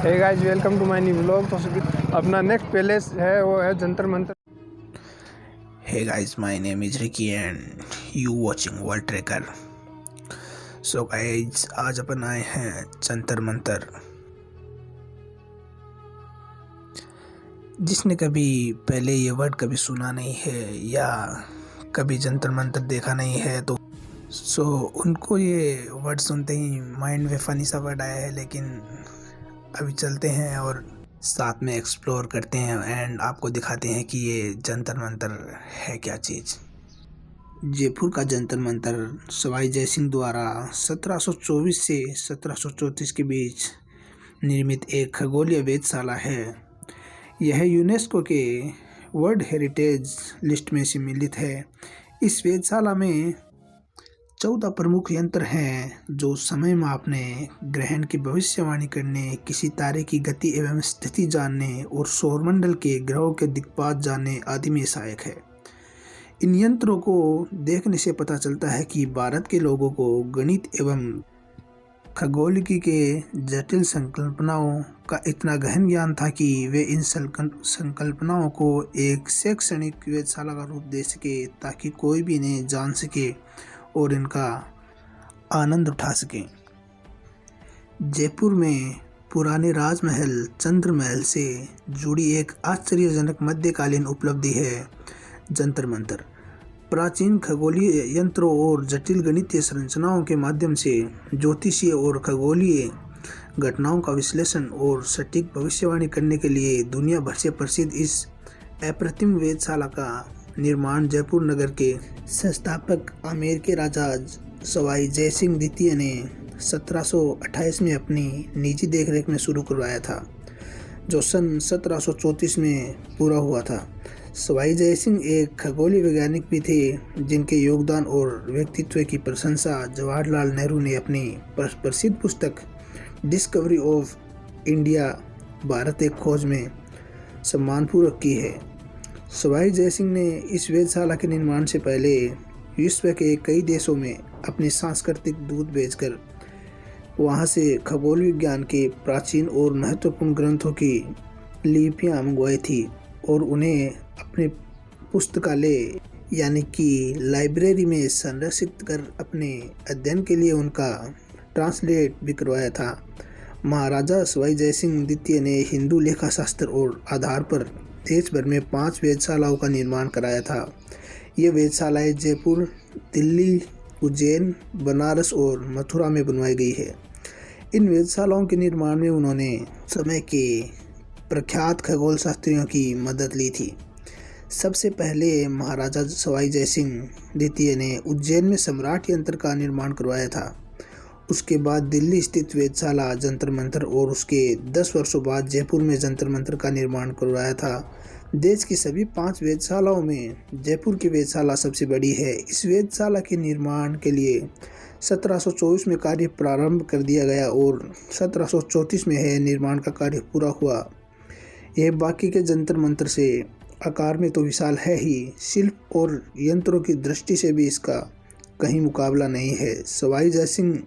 Hey guys, welcome to my new vlog. तो अपना next palace है वो है Jantar Mantar. Hey guys, my name is Ricky and you watching World Tracker. So guys, आज अपन आए हैं जंतर मंतर। जिसने कभी पहले ये वर्ड कभी सुना नहीं है या कभी जंतर मंतर देखा नहीं है तो उनको ये वर्ड सुनते ही माइंड में फनी सा वर्ड आया है। लेकिन अभी चलते हैं और साथ में एक्सप्लोर करते हैं एंड आपको दिखाते हैं कि ये जंतर मंतर है क्या चीज़। जयपुर का जंतर मंतर सवाई जयसिंह द्वारा 1724 से 1734 के बीच निर्मित एक खगोलीय वेधशाला है। यह यूनेस्को के वर्ल्ड हेरिटेज लिस्ट में सम्मिलित है। इस वेधशाला में 14 प्रमुख यंत्र हैं जो समय मापने, ग्रहण की भविष्यवाणी करने, किसी तारे की गति एवं स्थिति जानने और सौरमंडल के ग्रहों के दिक्पात जानने आदि में सहायक है। इन यंत्रों को देखने से पता चलता है कि भारत के लोगों को गणित एवं खगोलिकी के जटिल संकल्पनाओं का इतना गहन ज्ञान था कि वे इन संकल्पनाओं को एक शैक्षणिक वेधशाला का रूप दे सके ताकि कोई भी इन्हें जान सके और इनका आनंद उठा सकें। जयपुर में पुराने राजमहल चंद्र महल से जुड़ी एक आश्चर्यजनक मध्यकालीन उपलब्धि है जंतर मंतर। प्राचीन खगोलीय यंत्रों और जटिल गणितीय संरचनाओं के माध्यम से ज्योतिषीय और खगोलीय घटनाओं का विश्लेषण और सटीक भविष्यवाणी करने के लिए दुनिया भर से प्रसिद्ध इस अप्रतिम वेधशाला का निर्माण जयपुर नगर के संस्थापक अमेरिकी राजा सवाई जयसिंह द्वितीय ने 1728 में अपनी निजी देखरेख में शुरू करवाया था, जो सन 1734 में पूरा हुआ था। सवाई जयसिंह एक खगोलीय वैज्ञानिक भी थे जिनके योगदान और व्यक्तित्व की प्रशंसा जवाहरलाल नेहरू ने अपनी प्रसिद्ध पुस्तक डिस्कवरी ऑफ इंडिया भारत एक खोज में सम्मानपूर्वक की है। सवाई जयसिंह ने इस वेधशाला के निर्माण से पहले विश्व के कई देशों में अपने सांस्कृतिक दूत भेजकर वहां से खगोल विज्ञान के प्राचीन और महत्वपूर्ण ग्रंथों की लिपियां मंगवाई थी और उन्हें अपने पुस्तकालय यानी कि लाइब्रेरी में संरक्षित कर अपने अध्ययन के लिए उनका ट्रांसलेट भी करवाया था। महाराजा सवाई जयसिंह द्वितीय ने हिंदू लेखा शास्त्र और आधार पर देश भर में 5 वेधशालाओं का निर्माण कराया था। ये वेधशालाएं जयपुर, दिल्ली, उज्जैन, बनारस और मथुरा में बनवाई गई है। इन वेधशालाओं के निर्माण में उन्होंने समय के प्रख्यात खगोल शास्त्रियों की मदद ली थी। सबसे पहले महाराजा सवाई जयसिंह द्वितीय ने उज्जैन में सम्राट यंत्र का निर्माण करवाया था। उसके बाद दिल्ली स्थित वेधशाला जंतर मंतर और उसके 10 वर्षों बाद जयपुर में जंतर मंतर का निर्माण करवाया था। देश की सभी 5 वेधशालाओं में जयपुर की वेधशाला सबसे बड़ी है। इस वेधशाला के निर्माण के लिए 1724 में कार्य प्रारंभ कर दिया गया और 1734 में है निर्माण का कार्य पूरा हुआ। यह बाकी के जंतर मंतर से आकार में तो विशाल है ही, शिल्प और यंत्रों की दृष्टि से भी इसका कहीं मुकाबला नहीं है। सवाई जयसिंह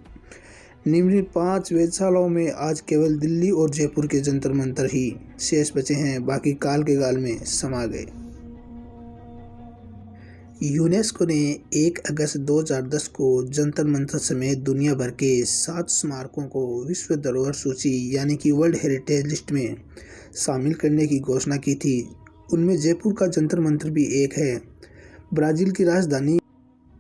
निम्नलिखित 5 वेधशालाओं में आज केवल दिल्ली और जयपुर के जंतर मंतर ही शेष बचे हैं, बाकी काल के गाल में समा गए। यूनेस्को ने 1 अगस्त 2010 को जंतर मंतर समेत दुनिया भर के 7 स्मारकों को विश्व धरोहर सूची यानी कि वर्ल्ड हेरिटेज लिस्ट में शामिल करने की घोषणा की थी। उनमें जयपुर का जंतर मंतर भी एक है। ब्राज़ील की राजधानी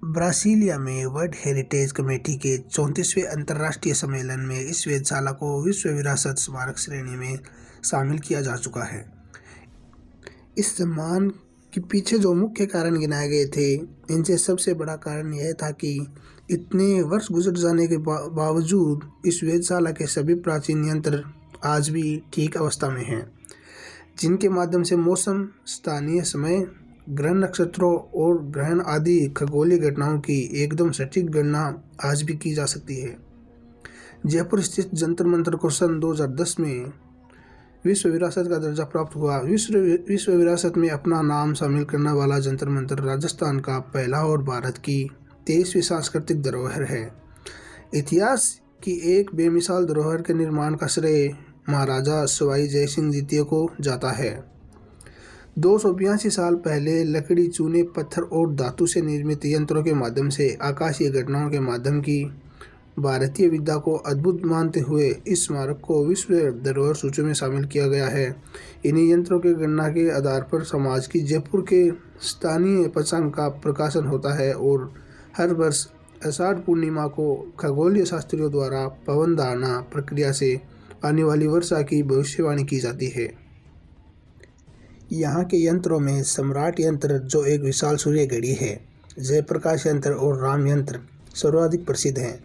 ब्रासिलिया में वर्ल्ड हेरिटेज कमेटी के 34वें अंतर्राष्ट्रीय सम्मेलन में इस वेधशाला को विश्व विरासत स्मारक श्रेणी में शामिल किया जा चुका है। इस सम्मान के पीछे जो मुख्य कारण गिनाए गए थे, इनसे सबसे बड़ा कारण यह था कि इतने वर्ष गुजर जाने के बावजूद इस वेधशाला के सभी प्राचीन यंत्र आज भी ठीक अवस्था में हैं, जिनके माध्यम से मौसम, स्थानीय समय, ग्रह नक्षत्रों और ग्रहण आदि खगोलीय घटनाओं की एकदम सटीक गणना आज भी की जा सकती है। जयपुर स्थित जंतर मंतर को सन 2010 में विश्व विरासत का दर्जा प्राप्त हुआ। विश्व विरासत में अपना नाम शामिल करने वाला जंतर मंतर राजस्थान का पहला और भारत की 23वीं सांस्कृतिक धरोहर है। इतिहास की एक बेमिसाल धरोहर के निर्माण का श्रेय महाराजा सवाई जय सिंह द्वितीय को जाता है। 282 साल पहले लकड़ी, चूने, पत्थर और धातु से निर्मित यंत्रों के माध्यम से आकाशीय घटनाओं के माध्यम की भारतीय विद्या को अद्भुत मानते हुए इस स्मारक को विश्व धरोहर सूची में शामिल किया गया है। इन्हीं यंत्रों के गणना के आधार पर समाज की जयपुर के स्थानीय पंचांग का प्रकाशन होता है और हर वर्ष आषाढ़ पूर्णिमा को खगोलीय शास्त्रियों द्वारा पवन धारणा प्रक्रिया से आने वाली वर्षा की भविष्यवाणी की जाती है। यहाँ के यंत्रों में सम्राट यंत्र, जो एक विशाल सूर्य घड़ी है, जयप्रकाश यंत्र और राम यंत्र सर्वाधिक प्रसिद्ध हैं,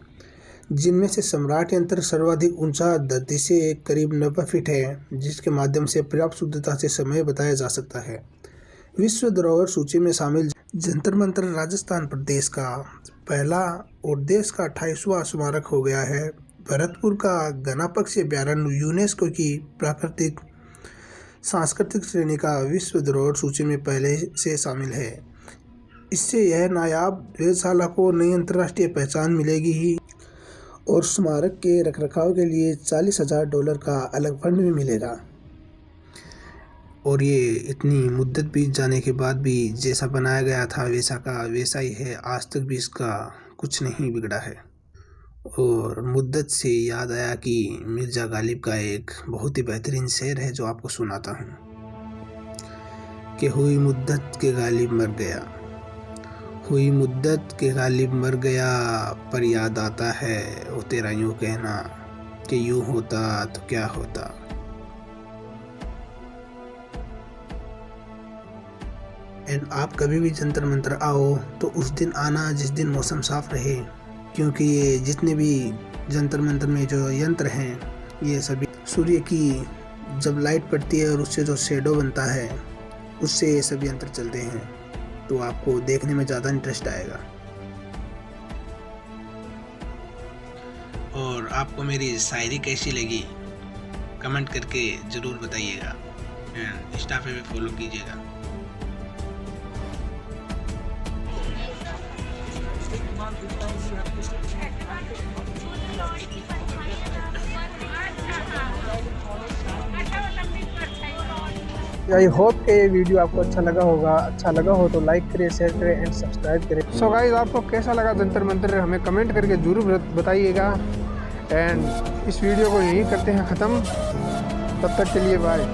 जिनमें से सम्राट यंत्र सर्वाधिक ऊंचा धरती से करीब 90 फीट है, जिसके माध्यम से पर्याप्त शुद्धता से समय बताया जा सकता है। विश्व धरोहर सूची में शामिल जंतर मंतर राजस्थान प्रदेश का पहला और देश का 28वां स्मारक हो गया है। भरतपुर का गणापक्ष अभ्यारण्य यूनेस्को की प्राकृतिक सांस्कृतिक श्रेणी का विश्व धरोहर सूची में पहले से शामिल है। इससे यह नायाब वेधशाला को नई अंतर्राष्ट्रीय पहचान मिलेगी ही और स्मारक के रखरखाव के लिए $40,000 का अलग फंड भी मिलेगा। और ये इतनी मुद्दत बीत जाने के बाद भी जैसा बनाया गया था वैसा का वैसा ही है। आज तक भी इसका कुछ नहीं बिगड़ा है। और मुद्दत से याद आया कि मिर्ज़ा गालिब का एक बहुत ही बेहतरीन शेर है जो आपको सुनाता हूँ कि हुई मुद्दत के गालिब मर गया, हुई मुद्दत के गालिब मर गया, पर याद आता है वो तेरा यूँ कहना कि यूँ होता तो क्या होता। एंड आप कभी भी जंतर मंतर आओ तो उस दिन आना जिस दिन मौसम साफ रहे, क्योंकि ये जितने भी जंतर मंतर में जो यंत्र हैं ये सभी सूर्य की जब लाइट पड़ती है और उससे जो शेडो बनता है उससे ये सभी यंत्र चलते हैं, तो आपको देखने में ज़्यादा इंटरेस्ट आएगा। और आपको मेरी शायरी कैसी लगी कमेंट करके ज़रूर बताइएगा एंड इंस्टा पे भी फॉलो कीजिएगा। आई होप कि ये वीडियो आपको अच्छा लगा होगा। अच्छा लगा हो तो लाइक करें, शेयर करें एंड सब्सक्राइब करें। सो गाइस, आपको कैसा लगा जंतर मंतर हमें कमेंट करके ज़रूर बताइएगा। एंड इस वीडियो को यहीं करते हैं ख़त्म। तब तक के लिए बाय।